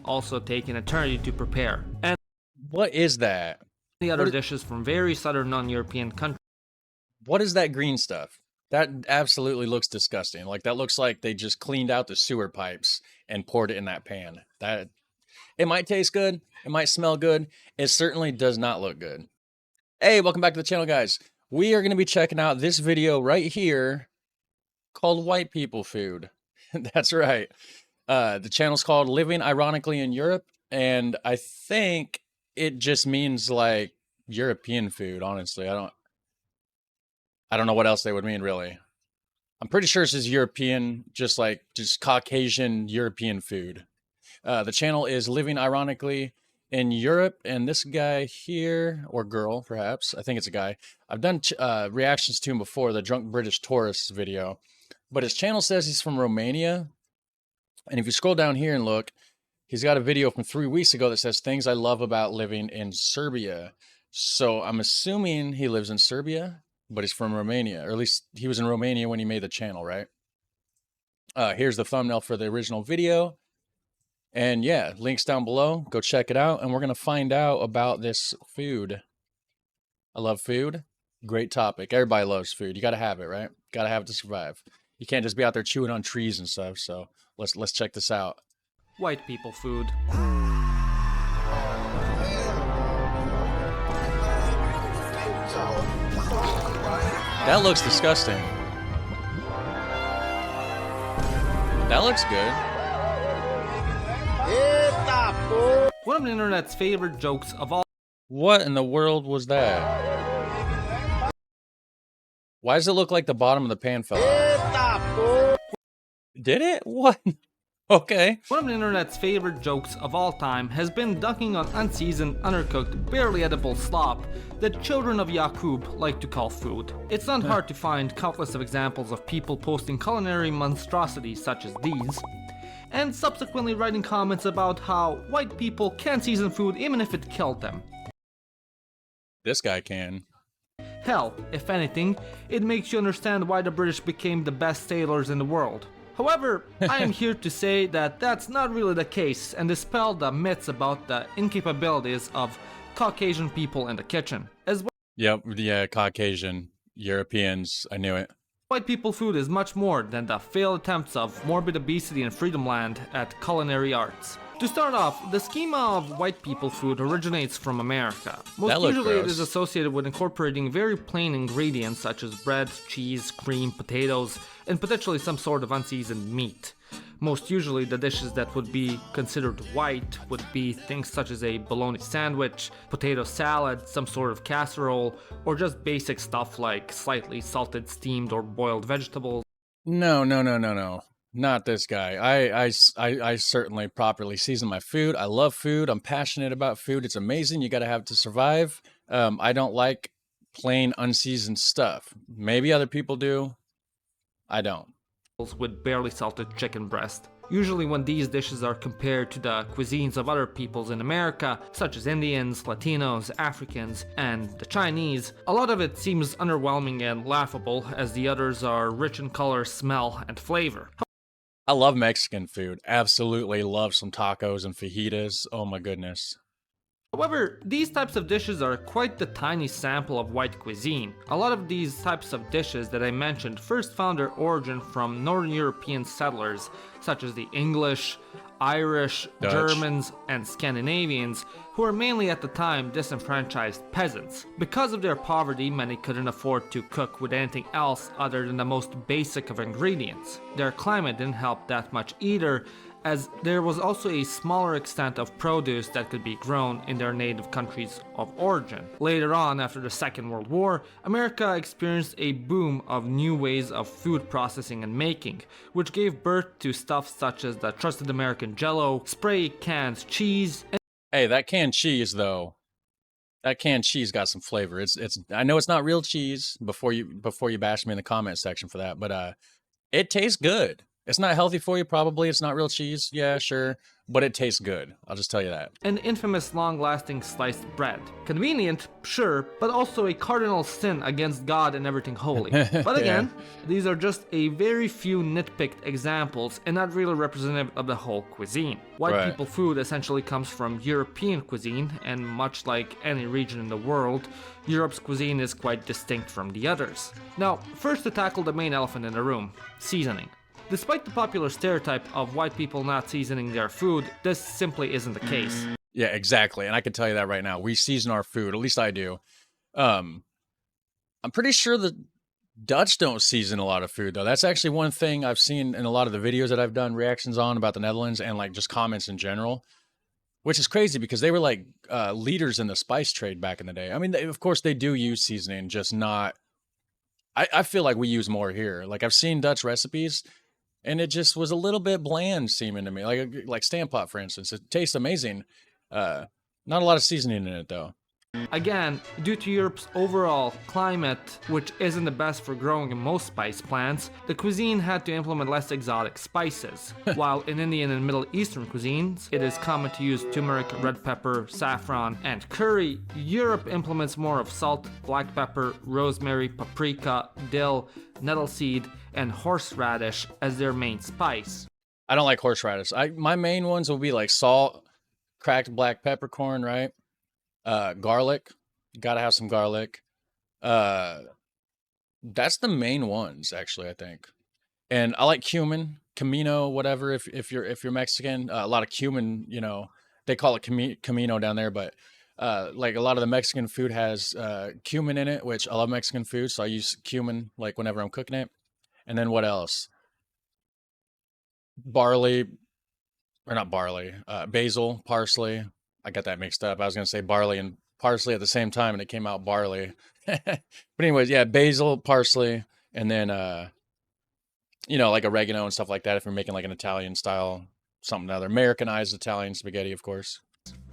also take an eternity to prepare, and What is that? the other dishes from various other non-European countries. What is that green stuff? That absolutely looks disgusting. Like that looks like they just cleaned out the sewer pipes and poured it in that pan. That it might taste good, it might smell good. It certainly does not look good. Hey, welcome back to the channel, guys. We are going to be checking out this video right here called White People Food. That's right. The channel's called Living Ironically in Europe, and I think it just means like European food, honestly. I don't know what else they would mean, really. I'm pretty sure this is European, just Caucasian European food. The channel is Living Ironically in Europe, and this guy here, or girl, perhaps, I think it's a guy. I've done reactions to him before, the Drunk British Tourist video, but his channel says he's from Romania. And if you scroll down here and look, he's got a video from 3 weeks ago that says things I love about living in Serbia. So I'm assuming he lives in Serbia, but he's from Romania, or at least he was in Romania when he made the channel, right? Here's the thumbnail for the original video. And yeah, links down below. Go check it out. And we're going to find out about this food. I love food. Great topic. Everybody loves food. You got to have it, right? Got to have it to survive. You can't just be out there chewing on trees and stuff. So let's check this out. White people food. That looks disgusting. That looks good. One of the internet's favorite jokes of all. What in the world was that? Why does it look like the bottom of the pan fell out? Did it? What? Okay. One of the internet's favorite jokes of all time has been dunking on unseasoned, undercooked, barely edible slop that children of Yakub like to call food. It's not hard to find countless of examples of people posting culinary monstrosities such as these, and subsequently writing comments about how white people can't season food even if it killed them. This guy can. Hell, if anything, it makes you understand why the British became the best sailors in the world. However, I am here to say that that's not really the case and dispel the myths about the incapabilities of Caucasian people in the kitchen. As well, Yep, yeah, Caucasian, Europeans, I knew it. white people food is much more than the failed attempts of morbid obesity and freedom land at culinary arts. To start off, the schema of white people food originates from America. Most usually it is associated with incorporating very plain ingredients such as bread, cheese, cream, potatoes, and potentially some sort of unseasoned meat. Most usually the dishes that would be considered white would be things such as a bologna sandwich, potato salad, some sort of casserole, or just basic stuff like slightly salted, steamed, or boiled vegetables. No. Not this guy. I certainly properly season my food. I love food. I'm passionate about food. It's amazing. You got to have it to survive. I don't like plain unseasoned stuff. Maybe other people do. I don't. With barely salted chicken breast. Usually when these dishes are compared to the cuisines of other peoples in America, such as Indians, Latinos, Africans, and the Chinese, a lot of it seems underwhelming and laughable as the others are rich in color, smell, and flavor. I love Mexican food. Absolutely love some tacos and fajitas. Oh my goodness. However, these types of dishes are quite the tiny sample of white cuisine. A lot of these types of dishes that I mentioned first found their origin from Northern European settlers, such as the English, Irish, Dutch, Germans, and Scandinavians, who were mainly at the time disenfranchised peasants. Because of their poverty, many couldn't afford to cook with anything else other than the most basic of ingredients. Their climate didn't help that much either, as there was also a smaller extent of produce that could be grown in their native countries of origin. Later on, after the Second World War, America experienced a boom of new ways of food processing and making, which gave birth to stuff such as the trusted American Jell-O, spray canned cheese, and Hey, that canned cheese though. That canned cheese got some flavor. It's I know it's not real cheese before you bash me in the comment section for that, but it tastes good. It's not healthy for you, probably. It's not real cheese. Yeah, sure. but it tastes good. I'll just tell you that. An infamous long-lasting sliced bread. Convenient, sure, but also a cardinal sin against God and everything holy. But again, these are just a very few nitpicked examples and not really representative of the whole cuisine. White people food essentially comes from European cuisine, and much like any region in the world, Europe's cuisine is quite distinct from the others. Now, first to tackle the main elephant in the room, seasoning. Despite the popular stereotype of white people not seasoning their food, this simply isn't the case. Yeah, exactly. And I can tell you that right now. We season our food, at least I do. I'm pretty sure the Dutch don't season a lot of food though. That's actually one thing I've seen in a lot of the videos that I've done reactions on about the Netherlands and like just comments in general, which is crazy because they were like leaders in the spice trade back in the day. I mean, of course they do use seasoning, just not. I feel like we use more here. Like I've seen Dutch recipes, and it just was a little bit bland seeming to me. Like Stampot, for instance, it tastes amazing. Not a lot of seasoning in it though. Again, due to Europe's overall climate, which isn't the best for growing in most spice plants, the cuisine had to implement less exotic spices. While in Indian and Middle Eastern cuisines, it is common to use turmeric, red pepper, saffron, and curry, Europe implements more of salt, black pepper, rosemary, paprika, dill, nettle seed, and horseradish as their main spice. I don't like horseradish. My main ones will be like salt, cracked black peppercorn, right? Garlic. You gotta have some garlic. That's the main ones, actually, I think. And I like cumin, comino, whatever. If you're Mexican, a lot of cumin. You know, they call it camino down there, but like a lot of the Mexican food has cumin in it, which I love Mexican food, so I use cumin like whenever I'm cooking it. And then what else? Barley, or not barley, basil, parsley. I got that mixed up. I was going to say barley and parsley at the same time, and it came out barley. But anyways, yeah, basil, parsley, and then, like oregano and stuff like that if you're making like an Italian style something or other. Americanized Italian spaghetti, of course.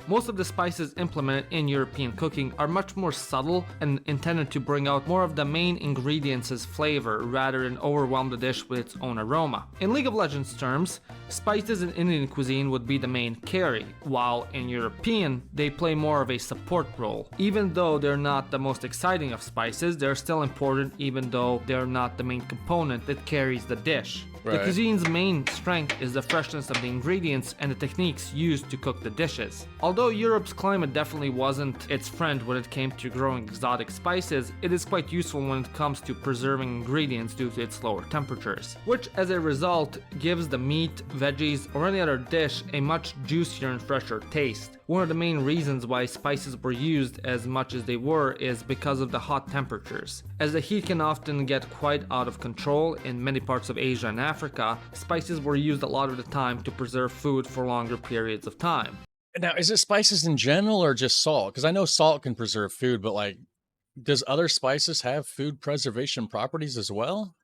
Most of the spices implemented in European cooking are much more subtle and intended to bring out more of the main ingredients' flavor rather than overwhelm the dish with its own aroma. In League of Legends terms, spices in Indian cuisine would be the main carry, while in European, they play more of a support role. Even though they're not the most exciting of spices, they're still important even though they're not the main component that carries the dish. Right. The cuisine's main strength is the freshness of the ingredients and the techniques used to cook the dishes. Although Europe's climate definitely wasn't its friend when it came to growing exotic spices, it is quite useful when it comes to preserving ingredients due to its lower temperatures, which as a result gives the meat, veggies, or any other dish a much juicier and fresher taste. One of the main reasons why spices were used as much as they were is because of the hot temperatures. As the heat can often get quite out of control in many parts of Asia and Africa, spices were used a lot of the time to preserve food for longer periods of time. Now, is it spices in general or just salt? Because I know salt can preserve food, but like, does other spices have food preservation properties as well?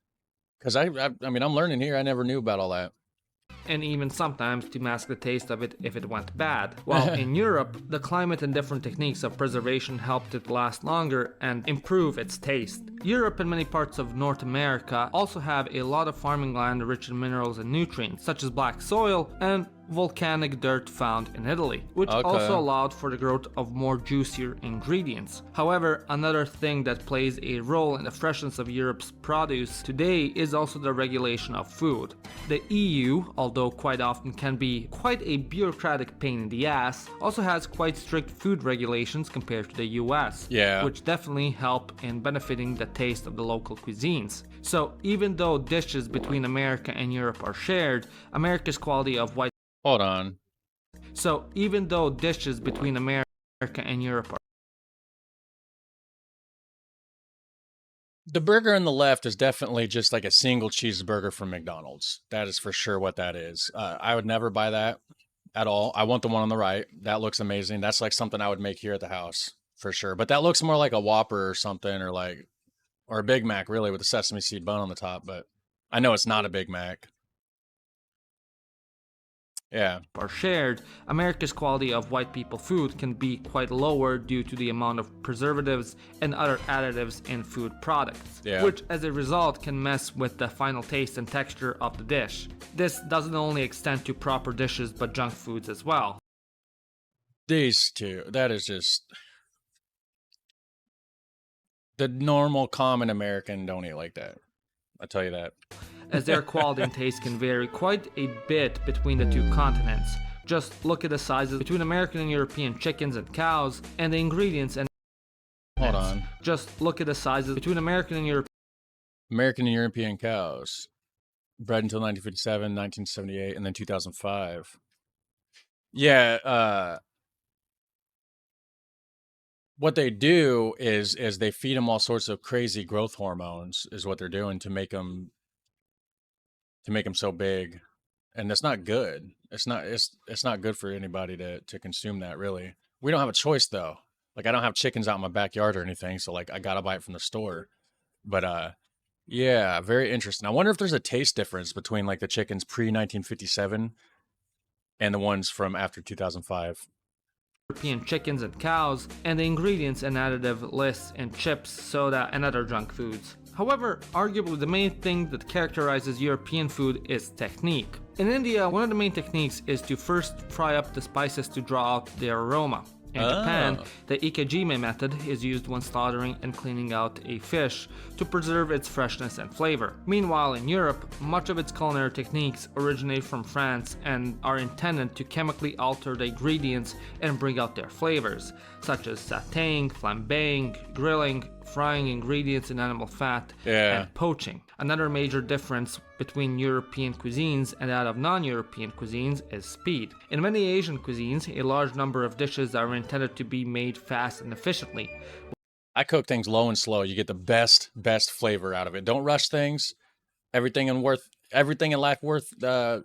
Because I mean, I'm learning here. I never knew about all that. And even sometimes to mask the taste of it if it went bad. While in Europe, the climate and different techniques of preservation helped it last longer and improve its taste. Europe and many parts of North America also have a lot of farming land rich in minerals and nutrients, such as black soil and volcanic dirt found in Italy, which also allowed for the growth of more juicier ingredients. However, another thing that plays a role in the freshness of Europe's produce today is also the regulation of food. The EU, although quite often can be quite a bureaucratic pain in the ass, also has quite strict food regulations compared to the US, which definitely help in benefiting the taste of the local cuisines. So even though dishes between America and Europe are shared, America's quality of white Hold on. So even though dishes between America and Europe are... The burger on the left is definitely just like a single cheeseburger from McDonald's. That is for sure what that is. I would never buy that at all. I want the one on the right. That looks amazing. That's like something I would make here at the house for sure. But that looks more like a Whopper or something, or a Big Mac really with a sesame seed bun on the top. But I know it's not a Big Mac. Yeah. are shared, America's quality of white people food can be quite lower due to the amount of preservatives and other additives in food products, Yeah. which as a result can mess with the final taste and texture of the dish. This doesn't only extend to proper dishes but junk foods as well, These two, that is just the normal common American don't eat like that. I tell you that. as their quality and taste can vary quite a bit between the two continents. Just look at the sizes between American and European chickens and cows, and the ingredients and Hold on. just look at the sizes between American and European American and European cows. Bred until 1957, 1978, and then 2005. Yeah, what they do is they feed them all sorts of crazy growth hormones is what they're doing to make them so big. And that's not good. It's not good for anybody to consume that really. We don't have a choice though. Like I don't have chickens out in my backyard or anything, so like I gotta buy it from the store. But yeah, very interesting. I wonder if there's a taste difference between like the chickens pre 1957 and the ones from after 2005. chickens and cows, and the ingredients and additive lists in chips, soda, and other junk foods. However, arguably the main thing that characterizes European food is technique. In India, one of the main techniques is to first fry up the spices to draw out their aroma. In Japan, the ikejime method is used when slaughtering and cleaning out a fish to preserve its freshness and flavor. Meanwhile, in Europe, much of its culinary techniques originate from France and are intended to chemically alter the ingredients and bring out their flavors, such as sautéing, flambeing, grilling, frying ingredients in animal fat, and poaching. Another major difference between European cuisines and that of non-European cuisines is speed. In many Asian cuisines, a large number of dishes are intended to be made fast and efficiently. I cook things low and slow. You get the best flavor out of it. Don't rush things. Everything in life worth that's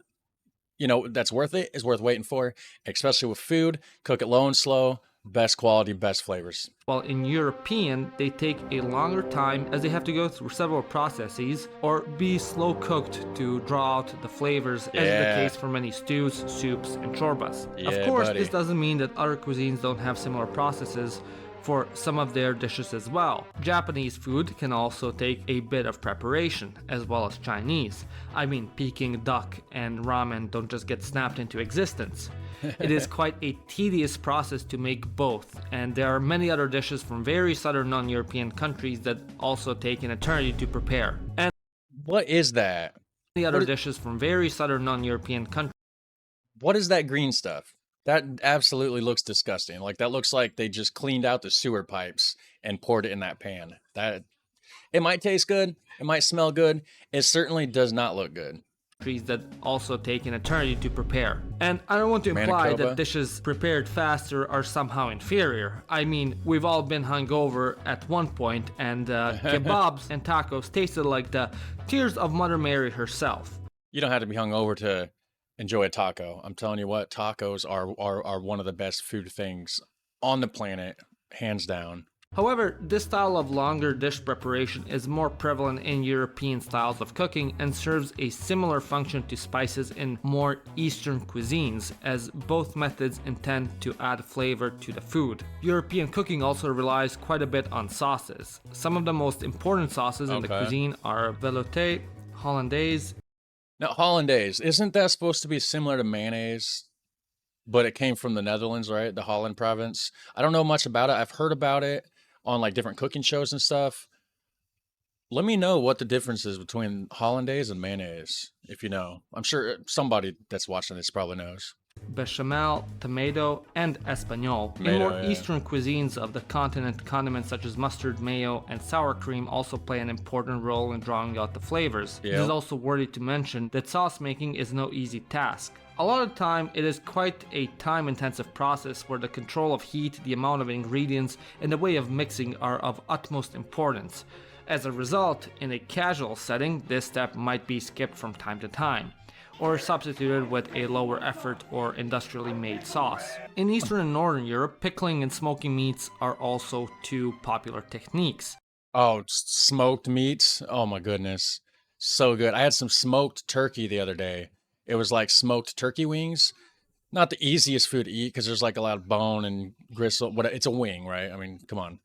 worth it is worth waiting for, especially with food. Cook it low and slow, best quality, best flavors. While in European, they take a longer time as they have to go through several processes or be slow cooked to draw out the flavors, as is the case for many stews, soups, and chorbas. Of course, this doesn't mean that other cuisines don't have similar processes for some of their dishes as well. Japanese food can also take a bit of preparation, as well as Chinese. I mean, Peking duck and ramen don't just get snapped into existence. It is quite a tedious process to make both, and there are many other dishes from various other non-European countries that also take an eternity to prepare. And what is that? many other dishes from various other non-European countries. What is that green stuff? That absolutely looks disgusting. Like that looks like they just cleaned out the sewer pipes and poured it in that pan. That it might taste good, it might smell good. It certainly does not look good. That also take an eternity to prepare. And I don't want to imply that dishes prepared faster are somehow inferior. I mean, we've all been hungover at one point, and kebabs and tacos tasted like the tears of Mother Mary herself. You don't have to be hungover to enjoy a taco. I'm telling you what, tacos are one of the best food things on the planet, hands down. However, this style of longer dish preparation is more prevalent in European styles of cooking and serves a similar function to spices in more Eastern cuisines, as both methods intend to add flavor to the food. European cooking also relies quite a bit on sauces. Some of the most important sauces in the cuisine are velouté, hollandaise. Now, hollandaise, isn't that supposed to be similar to mayonnaise? But it came from the Netherlands, right? The Holland province. I don't know much about it. I've heard about it on like different cooking shows and stuff. Let me know what the difference is between hollandaise and mayonnaise, if you know. I'm sure somebody that's watching this probably knows. Bechamel, tomato, and espagnole. In more Eastern cuisines of the continent, condiments such as mustard, mayo, and sour cream also play an important role in drawing out the flavors. It is also worthy to mention that sauce making is no easy task. A lot of the time, it is quite a time-intensive process where the control of heat, the amount of ingredients, and the way of mixing are of utmost importance. As a result, in a casual setting, this step might be skipped from time to time, or substituted with a lower effort or industrially made sauce. In Eastern and Northern Europe, pickling and smoking meats are also two popular techniques. Oh, smoked meats? Oh my goodness. So good. I had some smoked turkey the other day, It was like smoked turkey wings. Not the easiest food to eat because there's like a lot of bone and gristle. What it's a wing, right? I mean, come on.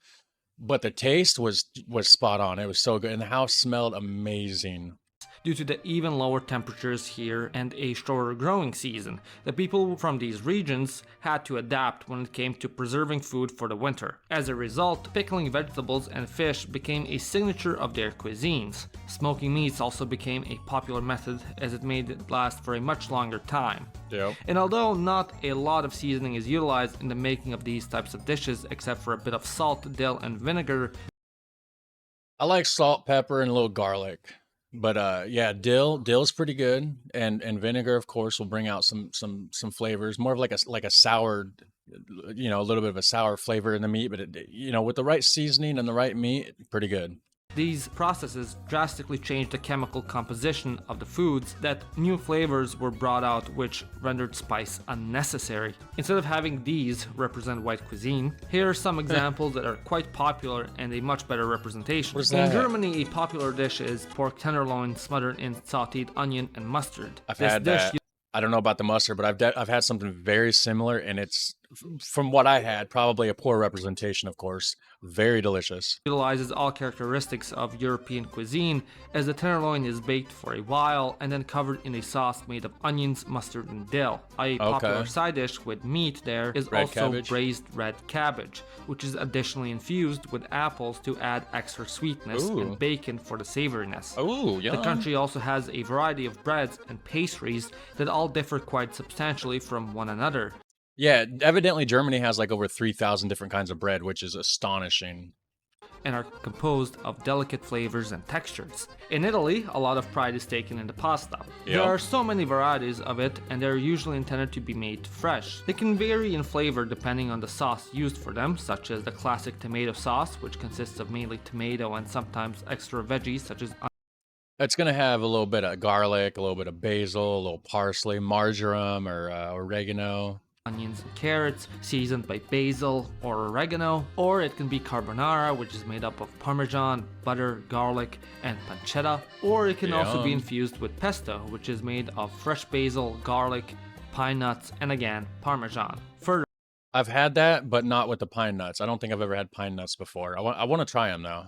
But the taste was spot on. It was so good, and the house smelled amazing. Due to the even lower temperatures here and a shorter growing season, the people from these regions had to adapt when it came to preserving food for the winter. As a result, pickling vegetables and fish became a signature of their cuisines. Smoking meats also became a popular method as it made it last for a much longer time. Yep. And although not a lot of seasoning is utilized in the making of these types of dishes except for a bit of salt, dill, and vinegar, I like salt, pepper, and a little garlic. But yeah, dill's pretty good, and vinegar, of course, will bring out some flavors. More of like a sour, a little bit of a sour flavor in the meat. But with the right seasoning and the right meat, pretty good. these processes drastically changed the chemical composition of the foods that new flavors were brought out which rendered spice unnecessary. Instead of having these represent white cuisine, here are some examples that are quite popular and a much better representation. What's In that? Germany, a popular dish is pork tenderloin smothered in sauteed onion and mustard. I've This had dish that. I don't know about the mustard, but I've had something very similar, and it's from what I had, probably a poor representation, of course. Very delicious. utilizes all characteristics of European cuisine, as the tenderloin is baked for a while and then covered in a sauce made of onions, mustard, and dill. A popular side dish with meat there is Red also cabbage. braised red cabbage, which is additionally infused with apples to add extra sweetness Ooh. and bacon for the savoriness. Oh, yeah. The country also has a variety of breads and pastries that all differ quite substantially from one another. Yeah, evidently Germany has like over 3,000 different kinds of bread, which is astonishing. And are composed of delicate flavors and textures. In Italy, a lot of pride is taken in the pasta. There Yep. are so many varieties of it, and they're usually intended to be made fresh. They can vary in flavor depending on the sauce used for them, such as the classic tomato sauce, which consists of mainly tomato and sometimes extra veggies such as It's going to have a little bit of garlic, a little bit of basil, a little parsley, marjoram, or oregano. onions and carrots, seasoned by basil or oregano, or it can be carbonara, which is made up of parmesan, butter, garlic, and pancetta, or it can also be Yum. infused with pesto, which is made of fresh basil, garlic, pine nuts, and again, parmesan. Further, I've had that, but not with the pine nuts. I don't think I've ever had pine nuts before. I want to try them though.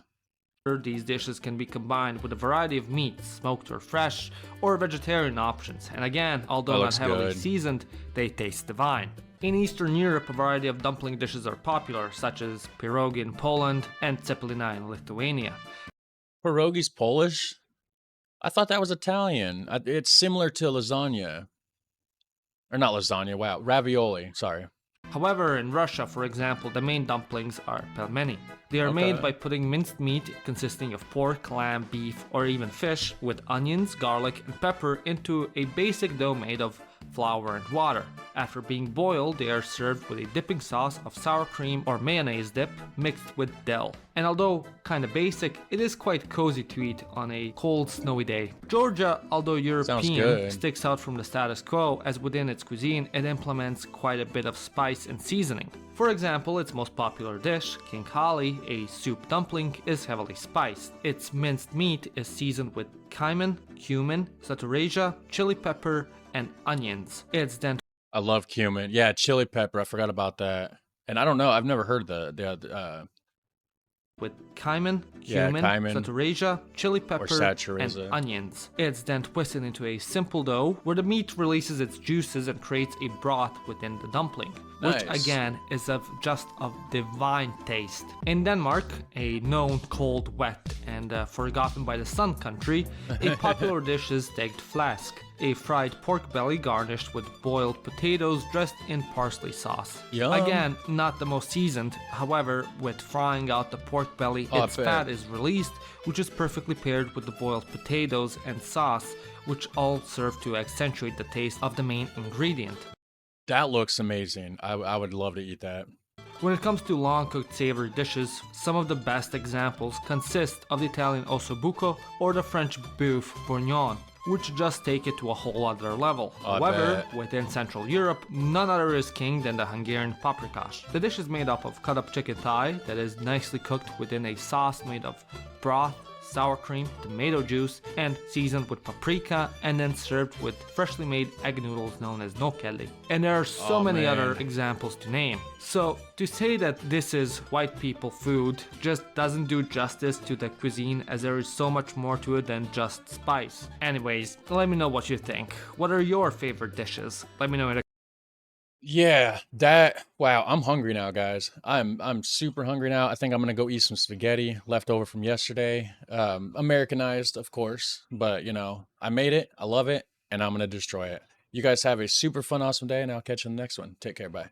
these dishes can be combined with a variety of meats, smoked or fresh, or vegetarian options, and again, although not looks heavily good. seasoned, they taste divine. In Eastern Europe, a variety of dumpling dishes are popular, such as pierogi in Poland and cepelina in Lithuania. Pierogi's Polish? I thought that was Italian. It's similar to lasagna. Or not lasagna, wow. Ravioli, sorry. However, in Russia, for example, the main dumplings are pelmeni. They are made Okay. by putting minced meat consisting of pork, lamb, beef, or even fish with onions, garlic, and pepper into a basic dough made of flour and water. After being boiled, they are served with a dipping sauce of sour cream or mayonnaise dip mixed with dill. And although kinda basic, it is quite cozy to eat on a cold, snowy day. Georgia, although European, good. sticks out from the status quo as within its cuisine it implements quite a bit of spice and seasoning. For example, its most popular dish, king hali, a soup dumpling, is heavily spiced. Its minced meat is seasoned with cayman, cumin, saturaja, chili pepper, and onions. It's then I love cumin. Yeah, chili pepper. I forgot about that. And I don't know. I've never heard the with cayman, Yeah, cumin, cayman. saturaja, chili pepper, and saturaza. onions. It's then twisted into a simple dough where the meat releases its juices and creates a broth within the dumpling, which Nice. again is of divine taste. In Denmark, a known cold, wet, and forgotten by the sun country, a popular dish is stegt flæsk, a fried pork belly garnished with boiled potatoes dressed in parsley sauce. Yum. Again, not the most seasoned, however, with frying out the pork belly, Oh, I its bet. fat is released, which is perfectly paired with the boiled potatoes and sauce, which all serve to accentuate the taste of the main ingredient. That looks amazing. I would love to eat that. When it comes to long-cooked savory dishes, some of the best examples consist of the Italian ossobuco or the French boeuf bourguignon, which just take it to a whole other level. I However, bet. within Central Europe, none other is king than the Hungarian paprikash. The dish is made up of cut-up chicken thigh that is nicely cooked within a sauce made of broth, sour cream, tomato juice, and seasoned with paprika, and then served with freshly made egg noodles known as nokelli. And there are so Oh, many other man. examples to name. So to say that this is white people food just doesn't do justice to the cuisine, as there is so much more to it than just spice. Anyways, let me know what you think. What are your favorite dishes? Let me know in the Yeah, wow, I'm hungry now, guys. I'm super hungry now. I think I'm gonna go eat some spaghetti left over from yesterday. Americanized, of course, but you know, I made it, I love it, and I'm gonna destroy it. You guys have a super fun, awesome day, and I'll catch you in the next one. Take care, bye.